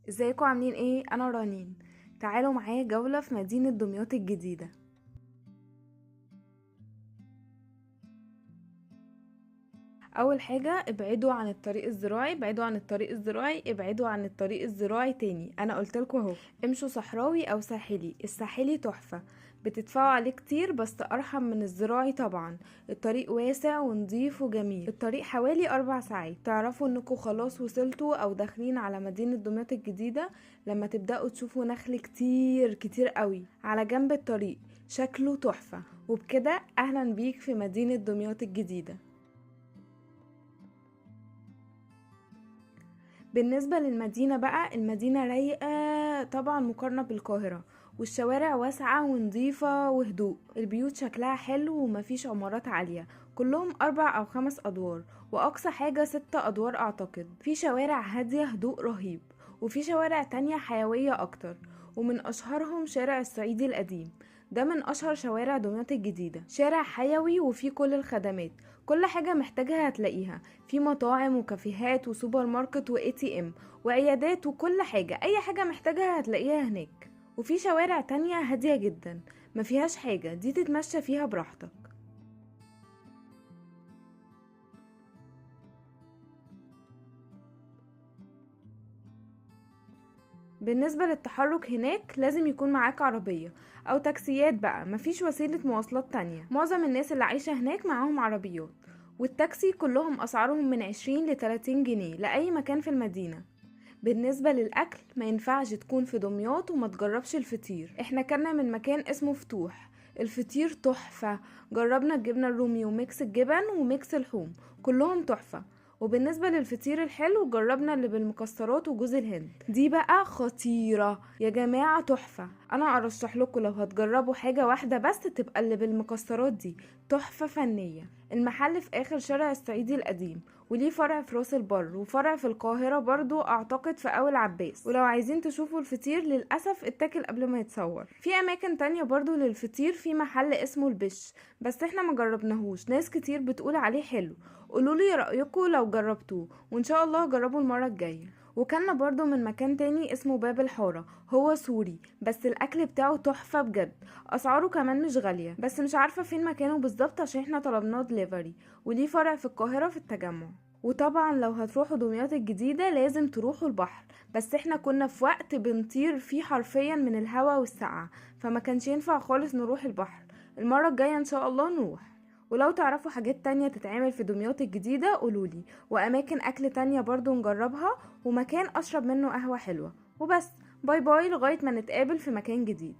ازيكم عاملين ايه؟ انا رنين. تعالوا معايا جولة في مدينة دمياط الجديدة. اول حاجة ابعدوا عن الطريق الزراعي، ابعدوا عن الطريق الزراعي، ابعدوا عن الطريق الزراعي تاني. انا قلتلكوا اهو، امشوا صحراوي او ساحلي. الساحلي تحفة، بتدفعوا عليه كتير بس ارحم من الزراعي طبعا. الطريق واسع ونضيف وجميل. الطريق حوالي 4 ساعات. تعرفوا انكم خلاص وصلتوا او داخلين على مدينة دمياط الجديدة لما تبدأوا تشوفوا نخل كتير كتير قوي على جنب الطريق، شكله تحفة. وبكده اهلا بيك في مدينة دمياط الجديدة. بالنسبة للمدينة بقى، المدينة رايقة طبعا مقارنة بالقاهرة، والشوارع واسعة ونظيفة وهدوء. البيوت شكلها حلو ومفيش عمارات عالية، كلهم 4 أو 5 أدوار، وأقصى حاجة 6 أدوار أعتقد. في شوارع هادية هدوء رهيب، وفي شوارع تانية حيوية أكتر، ومن أشهرهم شارع الصعيدي القديم. ده من أشهر شوارع دمياط الجديدة. شارع حيوي وفيه كل الخدمات، كل حاجة محتاجها هتلاقيها. في مطاعم وكافيهات وسوبر ماركت واي تي ام وعيادات وكل حاجة. اي حاجة محتاجها هتلاقيها هناك. وفي شوارع تانية هادية جدا ما فيهاش حاجة، دي تتمشى فيها براحتك. بالنسبة للتحرك هناك لازم يكون معاك عربية او تاكسيات بقى، مفيش وسيلة مواصلات تانية. معظم الناس اللي عايشة هناك معاهم عربيات، والتاكسي كلهم اسعارهم من 20 ل 30 جنيه لأي مكان في المدينة. بالنسبة للأكل ما ينفعش تكون في دمياط وما تجربش الفطير. احنا كنا من مكان اسمه فتوح، الفطير تحفة. جربنا الجبنة الرومي وميكس الجبن وميكس اللحوم، كلهم تحفة. وبالنسبة للفطير الحلو جربنا اللي بالمكسرات وجوز الهند، دي بقى خطيرة يا جماعة، تحفة. انا ارشح لكم لو هتجربوا حاجة واحدة بس تبقى اللي بالمكسرات دي، تحفة فنية. المحل في اخر شارع الصعيدي القديم، وليه فرع في راس البر وفرع في القاهرة برضو اعتقد في اول عباس. ولو عايزين تشوفوا الفطير للأسف اتاكل قبل ما يتصور. في اماكن تانية برضو للفطير، في محل اسمه البش بس احنا ما جربناهوش، ناس كتير بتقول عليه حلو. قولولي رأيكم لو جربتوه، وان شاء الله جربوا المرة الجاية. وكلنا برضو من مكان تاني اسمه باب الحارة، هو سوري بس الاكل بتاعه تحفة بجد. اسعاره كمان مش غالية، بس مش عارفة فين مكانه بالظبط عشان احنا طلبناه دليفري. وليه فرع في القاهرة في التجمع. وطبعا لو هتروحوا دمياط الجديدة لازم تروحوا البحر، بس احنا كنا في وقت بنطير فيه حرفيا من الهوا والسقعة، فما كانش ينفع خالص نروح البحر. المرة الجاية ان شاء الله نروح. ولو تعرفوا حاجات تانية تتعمل في دمياط الجديدة قولولي، واماكن اكل تانية برضو نجربها، ومكان اشرب منه قهوة حلوة. وبس، باي باي لغاية ما نتقابل في مكان جديد.